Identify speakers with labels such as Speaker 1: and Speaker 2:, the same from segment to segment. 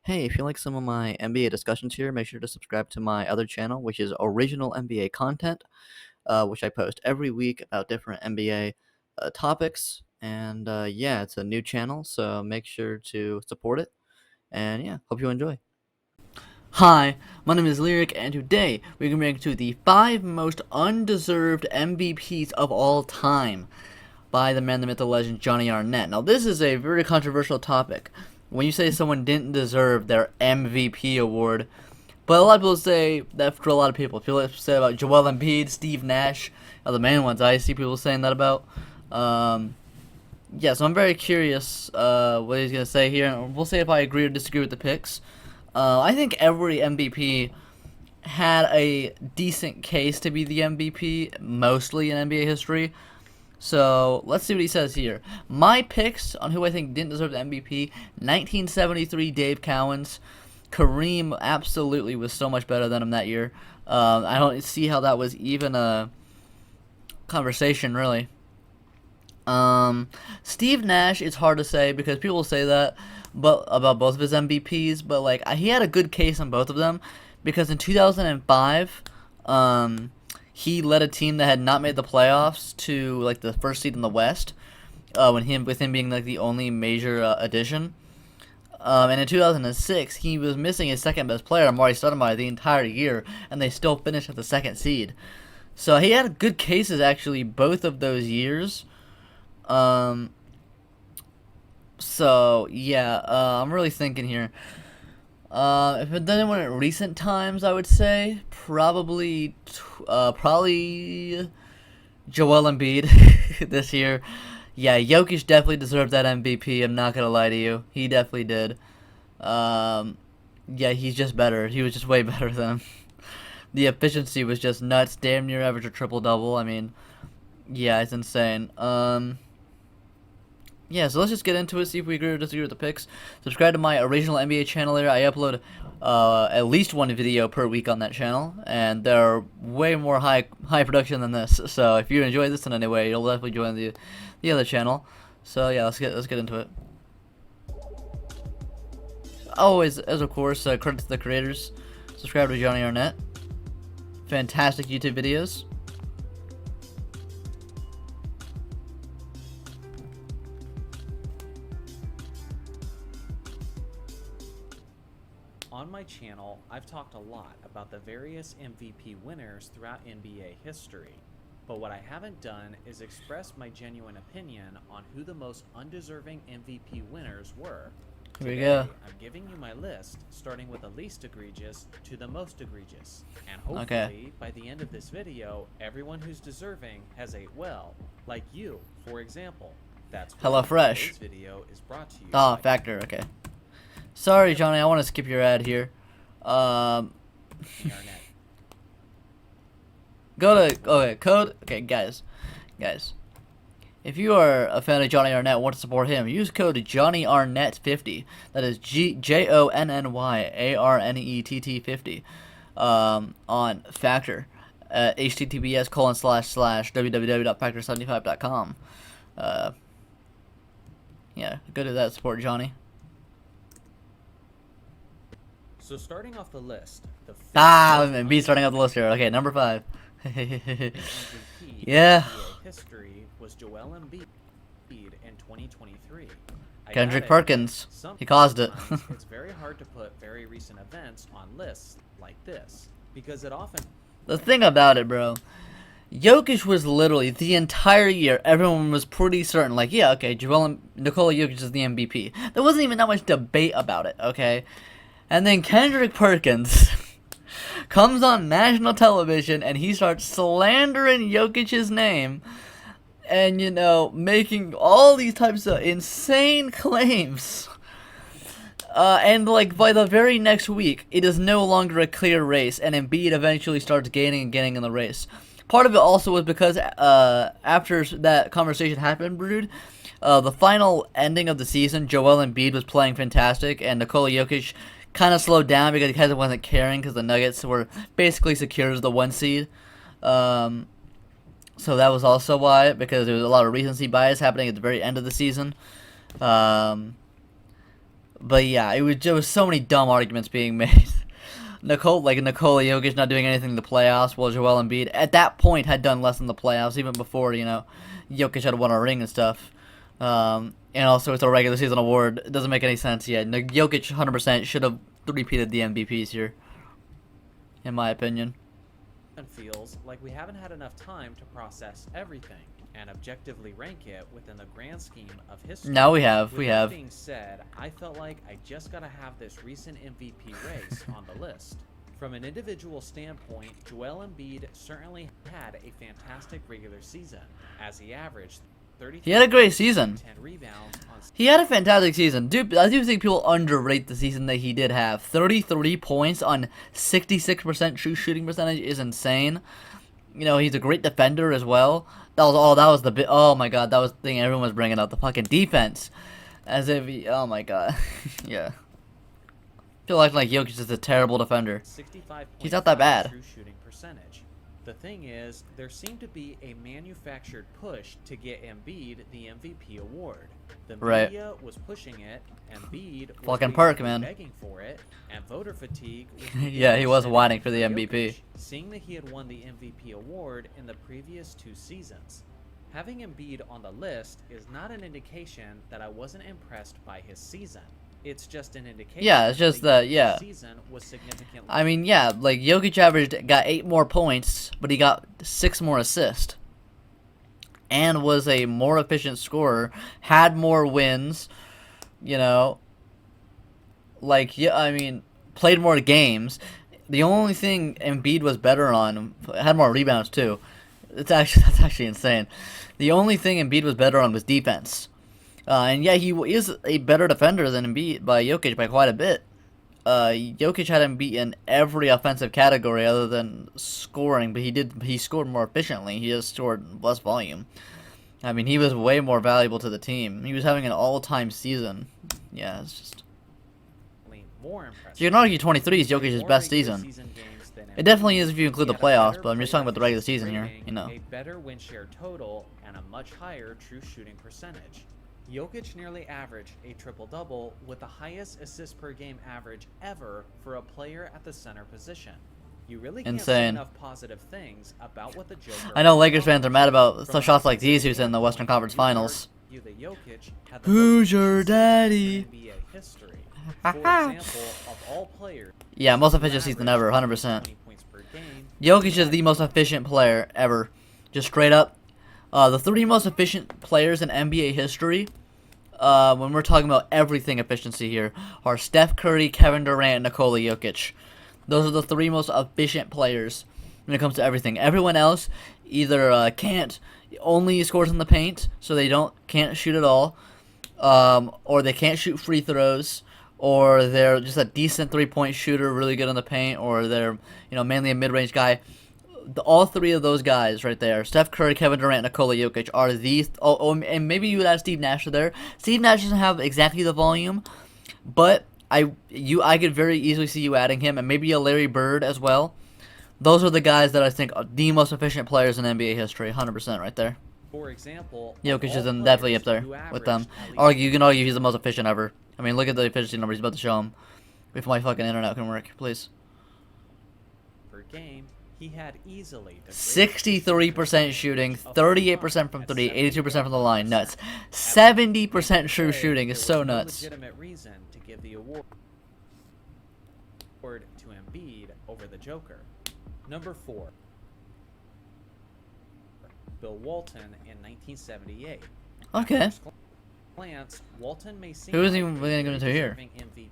Speaker 1: Hey, if you like some of my NBA discussions here, make sure to subscribe to my other channel, which is original NBA content, which I post every week about different NBA topics. And yeah, it's a new channel, so make sure to support it. And yeah, hope you enjoy. Hi, my name is Lyric, and today we're going to react to the 5 most undeserved MVPs of all time by the man, the myth, the legend, Jonny Arnett. Now, this is a very controversial topic. When you say someone didn't deserve their MVP award, but a lot of people say that for a lot of people. People say about Joel Embiid, Steve Nash, are the main ones I see people saying that about. Yeah, so I'm very curious what he's going to say here. We'll see if I agree or disagree with the picks. I think every MVP had a decent case to be the MVP, mostly in NBA history. So let's see what he says here. My picks on who I think didn't deserve the MVP: 1973 Dave Cowens. Kareem absolutely was so much better than him that year. I don't see how that was even a conversation, really. Steve Nash, it's hard to say because people say that, but about both of his MVPs. But like he had a good case on both of them because in 2005, he led a team that had not made the playoffs to like the first seed in the West. With him being like the only major addition. And in 2006, he was missing his second best player, Amari Stoudemire, the entire year, and they still finished at the second seed. So he had good cases actually both of those years. So yeah, I'm really thinking here. If it done anyone in recent times, I would say probably Joel Embiid this year. Yeah, Jokic definitely deserved that MVP. I'm not gonna lie to you, he definitely did. Yeah, he's just better. He was just way better than him. The efficiency was just nuts. Damn near average a triple double. I mean, yeah, it's insane. Yeah, so let's just get into it, see if we agree or disagree with the picks. Subscribe to my original NBA channel there. I upload at least one video per week on that channel, and they're way more high production than this. So if you enjoy this in any way, you'll definitely join the other channel. So yeah, let's get into it. Always, as of course, credit to the creators. Subscribe to Jonny Arnett. Fantastic YouTube videos.
Speaker 2: On my channel, I've talked a lot about the various MVP winners throughout NBA history, but what I haven't done is express my genuine opinion on who the most undeserving MVP winners were.
Speaker 1: Here we go.
Speaker 2: I'm giving you my list, starting with the least egregious to the most egregious, and hopefully by the end of this video, everyone who's deserving has ate well, like you, for example. That's why
Speaker 1: HelloFresh.
Speaker 2: Today's video is brought to you
Speaker 1: Oh,
Speaker 2: by
Speaker 1: Factor. Okay. Sorry, Jonny, I want to skip your ad here.
Speaker 2: Arnett.
Speaker 1: Go to code. Okay, guys. If you are a fan of Jonny Arnett and want to support him, use code JonnyArnett50. That is JonnyArnett50. On Factor at https://www.factor75.com. Yeah, go to that, support Jonny.
Speaker 2: So starting off the list, the
Speaker 1: B starting off the list here. Okay, number 5.
Speaker 2: MVP
Speaker 1: Yeah.
Speaker 2: in NBA history was Joel Embiid in 2023.
Speaker 1: Kendrick Perkins. He caused it.
Speaker 2: It's very hard to put very recent events on lists like this because it often.
Speaker 1: The thing about it, bro, Jokic was literally the entire year. Everyone was pretty certain, like, yeah, okay, Nikola Jokic is the MVP. There wasn't even that much debate about it, okay. And then Kendrick Perkins comes on national television and he starts slandering Jokic's name and, you know, making all these types of insane claims. And, like, by the very next week, it is no longer a clear race, and Embiid eventually starts gaining in the race. Part of it also was because after that conversation happened, Brood, the final ending of the season, Joel Embiid was playing fantastic, and Nikola Jokic kind of slowed down because he wasn't caring because the Nuggets were basically secure as the 1 seed. So that was also why, because there was a lot of recency bias happening at the very end of the season. But yeah, there was so many dumb arguments being made. Nikola Jokic not doing anything in the playoffs, while Joel Embiid at that point had done less in the playoffs, even before Jokic had won a ring and stuff. And also it's a regular season award. It doesn't make any sense yet. Jokic 100% should have repeated the MVPs here, in my opinion.
Speaker 2: It feels like we haven't had enough time to process everything and objectively rank it within the grand scheme of history.
Speaker 1: Now we have.
Speaker 2: With that being said, I felt like I just gotta have this recent MVP race on the list. From an individual standpoint, Joel Embiid certainly had a fantastic regular season, as he averaged 33.
Speaker 1: He had a great season.
Speaker 2: 10 rebounds on.
Speaker 1: He had a fantastic season. Dude, I do think people underrate the season that he did have. 33 points on 66% true shooting percentage is insane. He's a great defender as well. Oh my god, that was the thing everyone was bringing up, the fucking defense. As if oh my god. Yeah. I feel like Jokic is a terrible defender. He's not that bad.
Speaker 2: True shooting percentage. The thing is, there seemed to be a manufactured push to get Embiid the MVP award. The media was pushing it, Embiid was
Speaker 1: fucking perk, man.
Speaker 2: begging for it, and voter fatigue was
Speaker 1: yeah, he was whining for the MVP.
Speaker 2: Jokic, seeing that he had won the MVP award in the previous 2 seasons. Having Embiid on the list is not an indication that I wasn't impressed by his season. It's just an indication.
Speaker 1: Yeah, it's just that, yeah.
Speaker 2: Season was significantly.
Speaker 1: I mean, yeah, Jokic got 8 more points, but he got 6 more assists. And was a more efficient scorer, had more wins, I mean, played more games. The only thing Embiid was better on, had more rebounds too. That's actually insane. The only thing Embiid was better on was defense. And yeah, he is a better defender than Embiid by Jokic by quite a bit. Jokic had him beat in every offensive category other than scoring, but he scored more efficiently. He just scored less volume. I mean, he was way more valuable to the team. He was having an all-time season. Yeah, it's just.
Speaker 2: More impressive.
Speaker 1: So you can argue 23 is Jokic's best season. It definitely is if you include the playoffs, but I'm just talking about the regular season here.
Speaker 2: A better win share total and a much higher true shooting percentage. Jokic nearly averaged a triple-double with the highest assist per game average ever for a player at the center position. You really can't say enough positive things about what the Joker.
Speaker 1: I know Lakers fans are mad about shots like these who's in the Western Conference Finals. Who's your daddy?
Speaker 2: For example, of all players.
Speaker 1: Yeah, most efficient season ever, 100%. Jokic is the most efficient player ever. Just straight up. The 3 most efficient players in NBA history, when we're talking about everything efficiency here, are Steph Curry, Kevin Durant, and Nikola Jokic. Those are the 3 most efficient players when it comes to everything. Everyone else either only scores in the paint, so they can't shoot at all, or they can't shoot free throws, or they're just a decent 3-point shooter, really good in the paint, or they're mainly a mid-range guy. All 3 of those guys right there, Steph Curry, Kevin Durant, Nikola Jokic, are these. And maybe you would add Steve Nash there. Steve Nash doesn't have exactly the volume, but I could very easily see you adding him, and maybe a Larry Bird as well. Those are the guys that I think are the most efficient players in NBA history, 100% right there.
Speaker 2: For example,
Speaker 1: Jokic is definitely up there with them. You can argue he's the most efficient ever. I mean, look at the efficiency numbers he's about to show him. If my fucking internet can work, please.
Speaker 2: Per game, he had easily
Speaker 1: 63% shooting, 38% from 3, 82% from the line. Nuts. 70% true shooting is so nuts.
Speaker 2: Legitimate reason to give the award to Embiid over the Joker. Number 4. Bill Walton in 1978.
Speaker 1: Okay.
Speaker 2: Glance, Walton may seem
Speaker 1: who is he going to here?
Speaker 2: MVP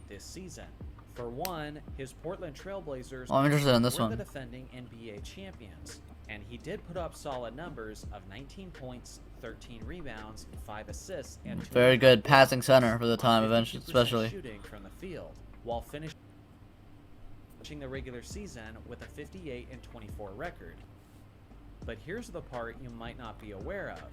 Speaker 2: this season. For one, his Portland Trailblazers
Speaker 1: I'm interested in this
Speaker 2: were
Speaker 1: one.
Speaker 2: the defending NBA champions, and he did put up solid numbers of 19 points, 13 rebounds, 5 assists, and
Speaker 1: very good passing center for the time, eventually, especially
Speaker 2: shooting from the field, while finishing the regular season with a 58-24 record. But here's the part you might not be aware of.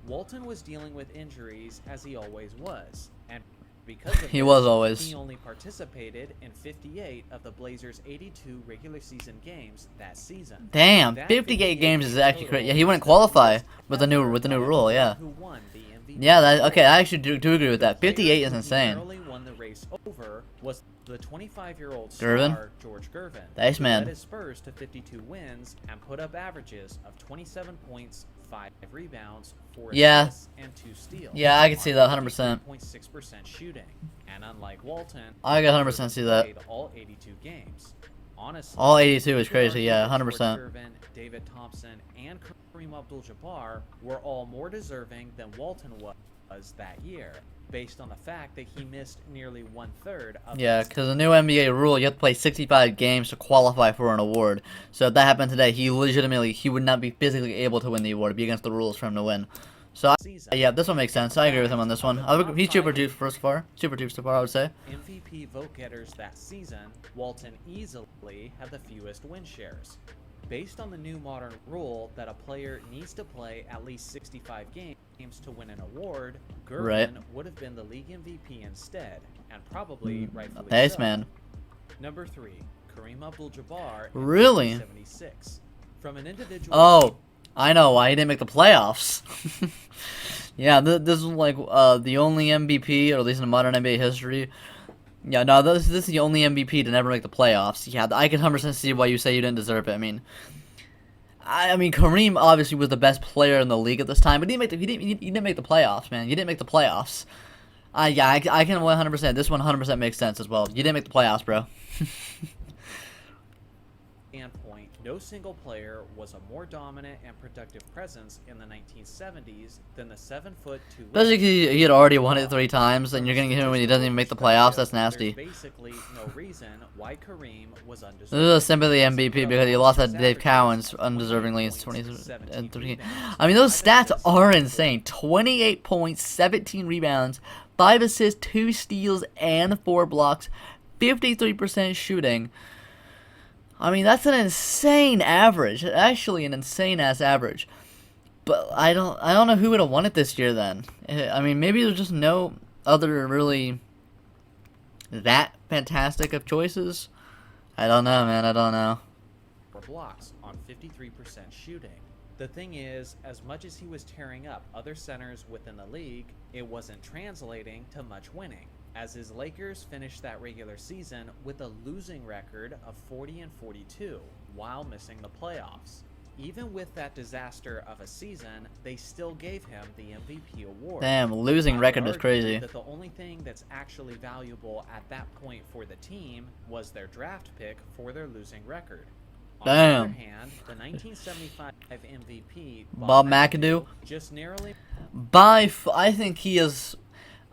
Speaker 2: Walton was dealing with injuries as he always was, and because of
Speaker 1: he was always.
Speaker 2: He only participated in 58 of the Blazers' 82 regular season games that season.
Speaker 1: Damn, 58 games is actually crazy. Yeah, he wouldn't qualify with the new rule. Yeah.
Speaker 2: Who won the
Speaker 1: Yeah, okay, I actually do agree with that. 58 is insane.
Speaker 2: Narrowly won the race over was the 25-year-old
Speaker 1: Gervin?
Speaker 2: star George Gervin.
Speaker 1: Nice,
Speaker 2: who
Speaker 1: man.
Speaker 2: led his Spurs to 52 wins and put up averages of 27 points, 5 rebounds, 4 assists, and 2 steals.
Speaker 1: Yeah, I can see that 100%.
Speaker 2: 0.6% shooting. And unlike Walton,
Speaker 1: I can 100% see that.
Speaker 2: played all 82 games. Honestly,
Speaker 1: All 82 is
Speaker 2: you could
Speaker 1: crazy,
Speaker 2: argue
Speaker 1: yeah,
Speaker 2: that
Speaker 1: 100%.
Speaker 2: George Gervin, David Thompson, and Kareem Abdul-Jabbar were all more deserving than Walton was that year, based on the fact that he missed nearly 1/3 of
Speaker 1: Yeah,
Speaker 2: his
Speaker 1: because the new NBA rule, you have to play 65 games to qualify for an award. So if that happened today, he would not be physically able to win the award. It'd be against the rules for him to win. So,
Speaker 2: season.
Speaker 1: yeah, this one makes sense. I agree with him on this one. He's super due so far. Super due so far, I would say.
Speaker 2: MVP vote getters that season, Walton easily had the fewest win shares. Based on the new modern rule that a player needs to play at least 65 games to win an award, Gervin would have been the league MVP instead, and probably rightfully
Speaker 1: Nice,
Speaker 2: so.
Speaker 1: man.
Speaker 2: Number 3, Kareem Abdul-Jabbar in
Speaker 1: Really?
Speaker 2: 1976. From an individual...
Speaker 1: Oh, I know why he didn't make the playoffs. Yeah, this is like the only MVP, or at least in modern NBA history. Yeah, no, this is the only MVP to never make the playoffs. Yeah, I can 100% see why you say you didn't deserve it. I mean, Kareem obviously was the best player in the league at this time, but he didn't make the playoffs, man. You didn't make the playoffs. Yeah, I can 100%. This one 100% makes sense as well. You didn't make the playoffs, bro.
Speaker 2: Standpoint, no single player was a more dominant and productive presence in the 1970s than the 7'2".
Speaker 1: Especially he had already won it 3 times, and you're gonna get him when he doesn't even make the playoffs. That's nasty.
Speaker 2: There's basically no reason why Kareem was undeserved.
Speaker 1: This is a sympathy MVP because he lost that Dave Cowens undeservingly in 2013. I mean, those stats are insane. 28 points, 17 rebounds, 5 assists, 2 steals, and 4 blocks, 53% shooting. I mean, that's an insane average. Actually, an insane-ass average. But I don't know who would have won it this year then. I mean, maybe there's just no other really that fantastic of choices. I don't know, man. I don't know.
Speaker 2: 4 blocks on 53% shooting. The thing is, as much as he was tearing up other centers within the league, it wasn't translating to much winning, as his Lakers finished that regular season with a losing record of 40-42 while missing the playoffs. Even with that disaster of a season, they still gave him the MVP award.
Speaker 1: Damn, losing record is crazy.
Speaker 2: That the only thing that's actually valuable at that point for the team was their draft pick for their losing record. On the other hand, the 1975 MVP, Bob McAdoo, just narrowly...
Speaker 1: I think he is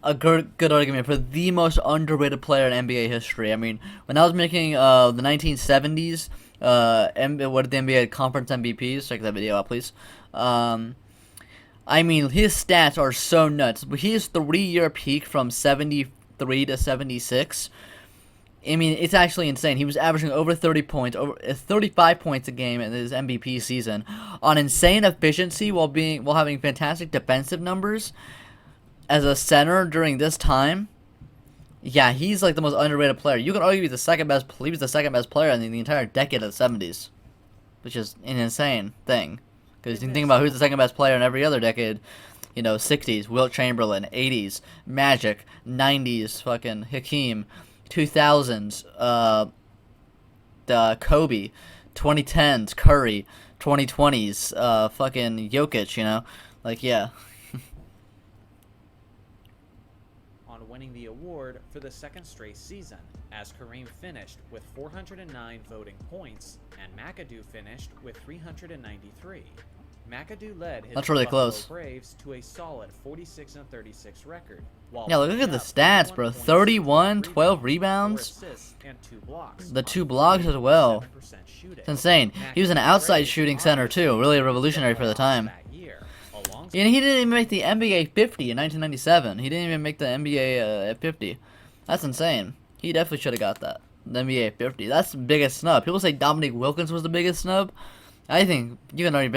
Speaker 1: a good argument for the most underrated player in NBA history. I mean, when I was making the 1970s, what the NBA conference MVPs, check that video out, please. I mean, his stats are so nuts. His 3-year peak from 73 to 76. I mean, it's actually insane. He was averaging over 30 points, over 35 points a game in his MVP season, on insane efficiency while having fantastic defensive numbers as a center during this time. Yeah, he's like the most underrated player. You can argue he was the second best player in the entire decade of the 70s, which is an insane thing. Because you can think about who's the second best player in every other decade. You know, 60s, Wilt Chamberlain, 80s, Magic, 90s, fucking Hakeem, 2000s, Kobe, 2010s, Curry, 2020s, fucking Jokic, you know? Like, yeah.
Speaker 2: On winning the award for the second straight season, as Kareem finished with 409 voting points, and McAdoo finished with 393. McAdoo led his
Speaker 1: That's really
Speaker 2: Buffalo
Speaker 1: close.
Speaker 2: Braves to a solid 46-36 record. While
Speaker 1: Yeah, look at the stats, bro. 31, 12 rebounds,
Speaker 2: and 2 blocks.
Speaker 1: the 2 blocks as well. It's insane. He was an outside shooting center too, really revolutionary for the time. And he didn't even make the NBA 50 in 1997. He didn't even make the NBA 50. That's insane. He definitely should have got that. The NBA 50. That's the biggest snub. People say Dominique Wilkins was the biggest snub. I think you can argue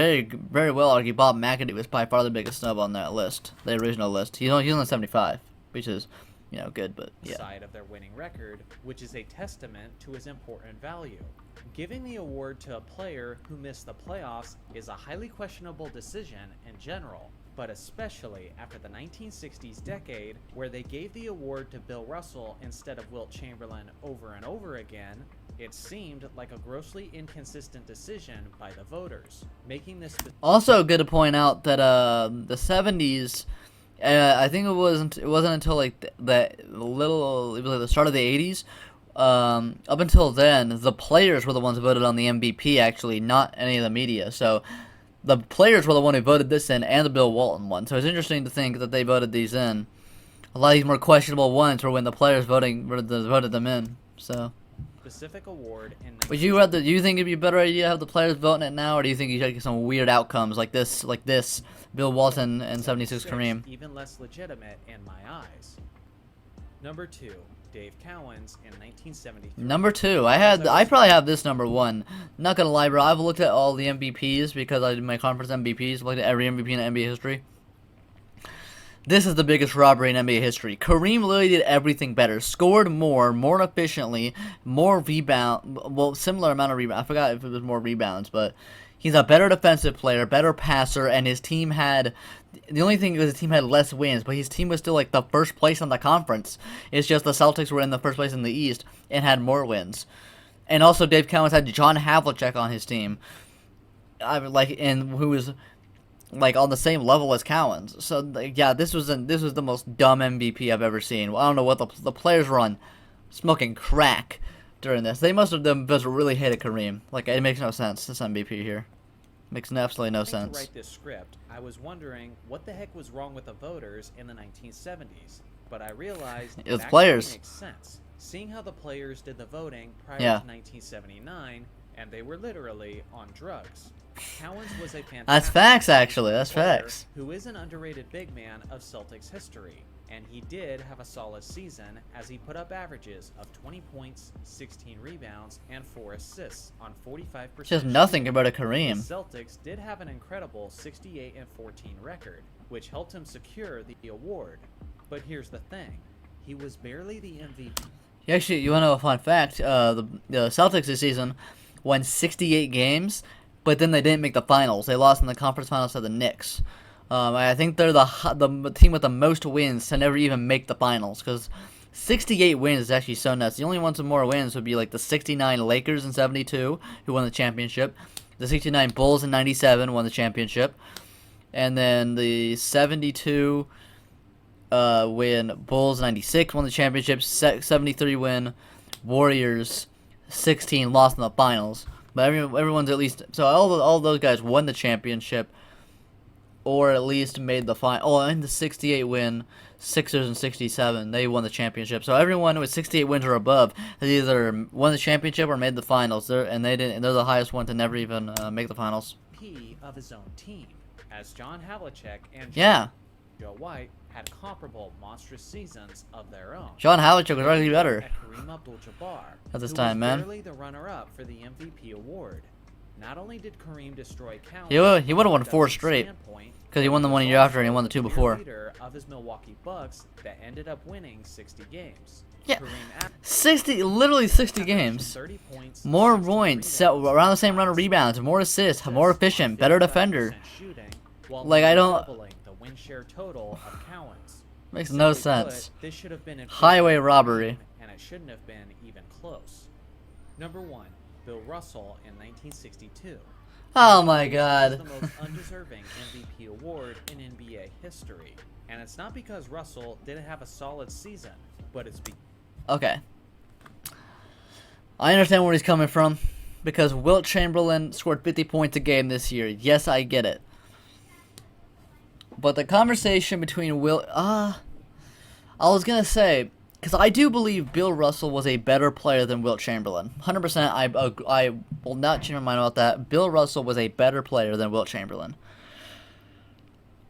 Speaker 1: very well argue Bob McAdoo was by far the biggest snub on that list, the original list. He's only 75, which is, you know, good, but yeah.
Speaker 2: Side of their winning record, which is a testament to his important value. Giving the award to a player who missed the playoffs is a highly questionable decision in general, but especially after the 1960s decade, where they gave the award to Bill Russell instead of Wilt Chamberlain over and over again, it seemed like a grossly inconsistent decision by the voters, making this...
Speaker 1: Also good to point out that the 70s, I think it wasn't until like it was like the start of the 80s. Up until then, the players were the ones who voted on the MVP, actually, not any of the media. So the players were the one who voted this in, and the Bill Walton one. So it's interesting to think that they voted these in. A lot of these more questionable ones were when the players voted them in. So
Speaker 2: specific award in...
Speaker 1: Would you rather? Do you think it'd be a better idea to have the players voting it now, or do you think you should get some weird outcomes like this, Bill Walton and 76 Kareem?
Speaker 2: Even less legitimate in my eyes. Number 2, Dave Cowens in 1973.
Speaker 1: Number 2, I probably have this number 1. Not gonna lie, bro. I've looked at all the MVPs because I did my conference MVPs. Looked at every MVP in NBA history. This is the biggest robbery in NBA history. Kareem literally did everything better. Scored more efficiently, more rebound. Well, similar amount of rebound. I forgot if it was more rebounds, but he's a better defensive player, better passer, and his team had... The only thing was his team had less wins, but his team was still like the first place in the conference. It's just the Celtics were in the first place in the East and had more wins. And also Dave Cowens had John Havlicek on his team. Who was like on the same level as Cowens. So yeah, this was the most dumb MVP I've ever seen. I don't know what the players were on, smoking crack during this. They must have just really hated Kareem. Like, it makes no sense. This MVP here makes absolutely no sense.
Speaker 2: To write this script, I was wondering what the heck was wrong with the voters in the 1970s, but I realized
Speaker 1: it was
Speaker 2: that
Speaker 1: players.
Speaker 2: Makes sense. Seeing how the players did the voting prior
Speaker 1: Yeah.
Speaker 2: to 1979, and they were literally on drugs. Cowens was a fantastic...
Speaker 1: That's facts, actually. That's
Speaker 2: player
Speaker 1: facts.
Speaker 2: Who is an underrated big man of Celtics history, and he did have a solid season as he put up averages of 20 points, 16 rebounds, and 4 assists on 45%.
Speaker 1: Just nothing compared to Kareem.
Speaker 2: The Celtics did have an incredible 68-14 record, which helped him secure the award. But here's the thing, he was barely the MVP.
Speaker 1: Actually, you want to know a fun fact? The Celtics this season won 68 games, but then they didn't make the finals. They lost in the conference finals to the Knicks. I think they're the team with the most wins to never even make the finals, because 68 wins is actually so nuts. The only ones with more wins would be like the 69 Lakers in 72, who won the championship. The 69 Bulls in 97 won the championship. And then the 72 win Bulls 96 won the championship. 73 win Warriors 16 lost in the finals. But everyone's at least... So all those guys won the championship, or at least made the final. Oh, and the 68 win Sixers in 67, they won the championship. So everyone with 68 wins or above has either won the championship or made the finals. They're the highest one to never even make the finals.
Speaker 2: Of his own team, as John Havlicek and Joe White had comparable monstrous seasons of their own.
Speaker 1: John Havlicek was arguably better
Speaker 2: Kareem Abdul-Jabbar
Speaker 1: at this time, man.
Speaker 2: Barely the runner-up for the MVP award. Not only did Kareem destroy Cowens,
Speaker 1: he would have won 4 straight, because he won the 1 year after and he won the 2 before.
Speaker 2: Leader of his Milwaukee Bucks that ended up winning 60 games.
Speaker 1: Yeah, 60 games.
Speaker 2: 30 points,
Speaker 1: more points, around the same amount of rebounds, more assists, more efficient, better defender.
Speaker 2: Shooting, while
Speaker 1: like, I don't...
Speaker 2: doubling the win share total of Cowens.
Speaker 1: Makes no sense.
Speaker 2: This should have been
Speaker 1: Highway robbery.
Speaker 2: And it shouldn't have been even close. Number 1, Bill Russell in 1962.
Speaker 1: Oh my God.
Speaker 2: This is the most undeserving MVP award in NBA history. And it's not because Russell didn't have a solid season, but it's
Speaker 1: okay. I understand where he's coming from, because Wilt Chamberlain scored 50 points a game this year. Yes, I get it. But the conversation between I was going to say, because I do believe Bill Russell was a better player than Wilt Chamberlain. 100%, I will not change my mind about that. Bill Russell was a better player than Wilt Chamberlain.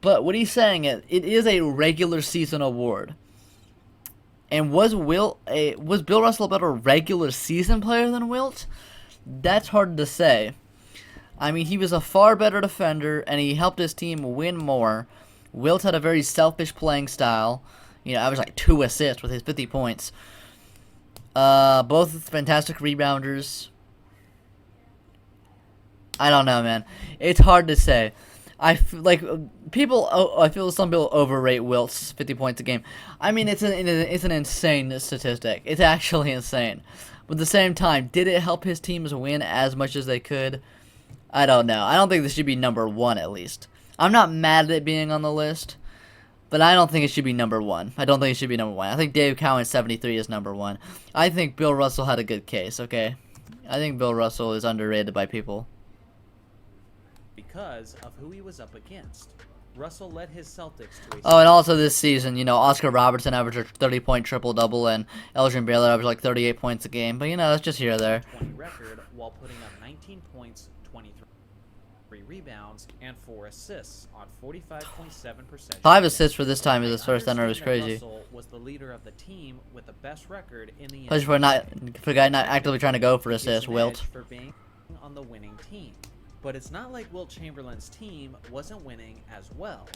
Speaker 1: But what he's saying is, it is a regular season award. And was Bill Russell a better regular season player than Wilt? That's hard to say. I mean, he was a far better defender, and he helped his team win more. Wilt had a very selfish playing style. You know, averaged like 2 assists with his 50 points. Both fantastic rebounders. I don't know, man. It's hard to say. like people. I feel some people overrate Wilt's 50 points a game. I mean, it's an insane statistic. It's actually insane. But at the same time, did it help his teams win as much as they could? I don't know. I don't think this should be number one at least. I'm not mad at it being on the list, but I don't think it should be number one. I don't think it should be number one. I think Dave Cowan's 73 is number one. I think Bill Russell had a good case. Okay, I think Bill Russell is underrated by people.
Speaker 2: Because of who he was up against. Russell led his Celtics to a...
Speaker 1: Oh, and also this season, you know, Oscar Robertson averaged a 30-point triple-double, and Elgin Baylor averaged like 38 points a game. But, you know, that's just here or there.
Speaker 2: 20 record while putting up 19 points, 23 rebounds, and 4 assists on 45.7%.
Speaker 1: 5 assists for this time is his first ever. It was crazy.
Speaker 2: Russell was the leader of the team with the best record in the
Speaker 1: Especially for a guy not actively trying to go for assists, Wilt.
Speaker 2: For being on the winning team. But it's not like Wilt Chamberlain's team wasn't winning as well.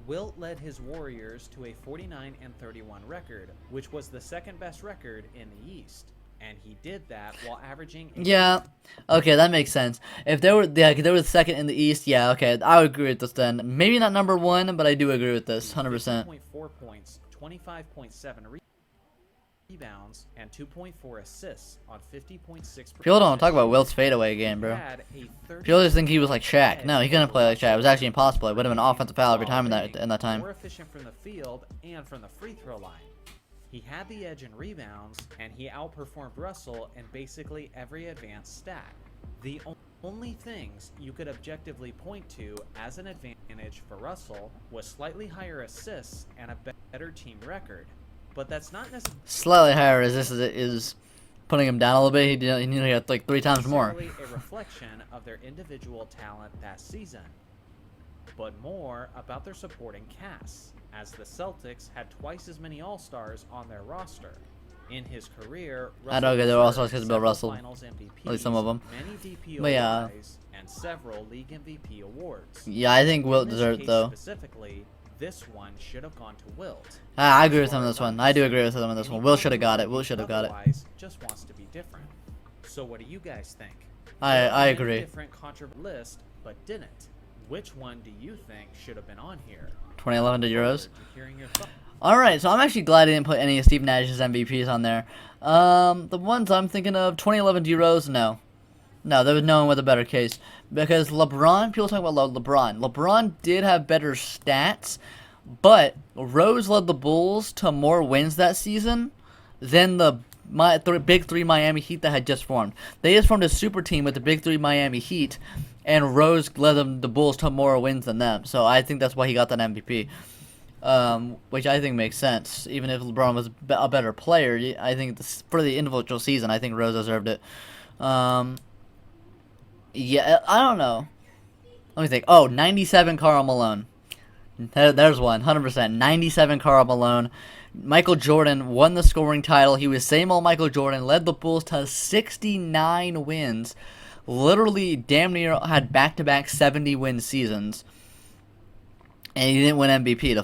Speaker 2: Wilt led his Warriors to a 49-31 record, which was the second best record in the East. And he did that while averaging...
Speaker 1: Yeah, okay, that makes sense. If they were second in the East, yeah, okay, I would agree with this then. Maybe not number one, but I do agree with this, 100%.
Speaker 2: 4 points, 25.7 rebounds, and 2.4 assists on 50.6%.
Speaker 1: People don't talk about Wilt's fadeaway game, bro. People just think he was like Shaq. No, he couldn't play like Shaq. It was actually impossible. It would have been an offensive foul every time in that time.
Speaker 2: More efficient from the field and from the free throw line. He had the edge in rebounds, and he outperformed Russell in basically every advanced stat. The only things you could objectively point to as an advantage for Russell was slightly higher assists and a better team record. But that's not necessarily...
Speaker 1: Slightly higher resistance is putting him down a little bit. He nearly had like 3 times more.
Speaker 2: A reflection of their individual talent that season, but more about their supporting casts, as the Celtics had twice as many All-Stars on their roster. In his career,
Speaker 1: I don't get their All-Stars because of Bill Russell.
Speaker 2: Finals MVPs,
Speaker 1: At least some of them.
Speaker 2: Many DPOYs,
Speaker 1: But yeah.
Speaker 2: And several league MVP awards.
Speaker 1: Yeah, I think Wilt deserved it though.
Speaker 2: Specifically, this one should have gone to Wilt.
Speaker 1: I agree with him on this one. I do agree with him on this one. Wilt should have got it. Wilt should have got it.
Speaker 2: Just wants to be different. So what do you guys think?
Speaker 1: I agree.
Speaker 2: Different controversial list, but didn't. Which one do you think should have been on here?
Speaker 1: 2011 to Euros. Alright, so I'm actually glad I didn't put any of Steve Nash's MVPs on there. The ones I'm thinking of, 2011 Euros, no. No, there was no one with a better case. Because LeBron, people talk about LeBron. LeBron did have better stats, but Rose led the Bulls to more wins that season than the Big Three Miami Heat that had just formed. They just formed a super team with the Big Three Miami Heat, and Rose led the Bulls to more wins than them. So I think that's why he got that MVP. Which I think makes sense. Even if LeBron was a better player, I think for the individual season, I think Rose deserved it. Yeah, I don't know. Let me think. Oh, 97 Karl Malone. There's one, 100%. 97 Karl Malone. Michael Jordan won the scoring title. He was same old Michael Jordan, led the Bulls to 69 wins. Literally damn near had back-to-back 70-win seasons. And he didn't win MVP to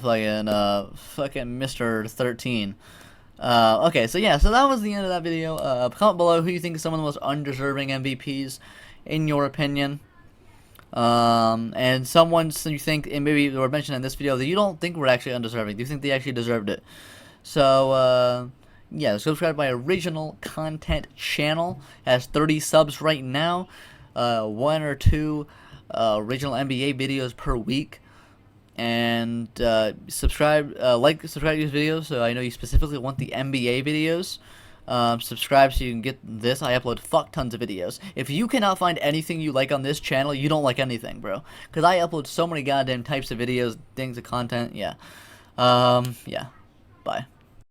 Speaker 1: fucking Mr. 13. Okay, so yeah, so that was the end of that video. Comment below who you think is some of the most undeserving MVPs in your opinion. And someone you think, and maybe they were mentioned in this video, that you don't think were actually undeserving. Do you think they actually deserved it? So, yeah, subscribe to my original content channel. It has 30 subs right now. 1 or 2 original NBA videos per week. And subscribe to these videos so I know you specifically want the NBA videos. Subscribe so you can get this. I upload fuck tons of videos. If you cannot find anything you like on this channel, you don't like anything, bro. Because I upload so many goddamn types of videos, things of content. Yeah. Yeah. Bye.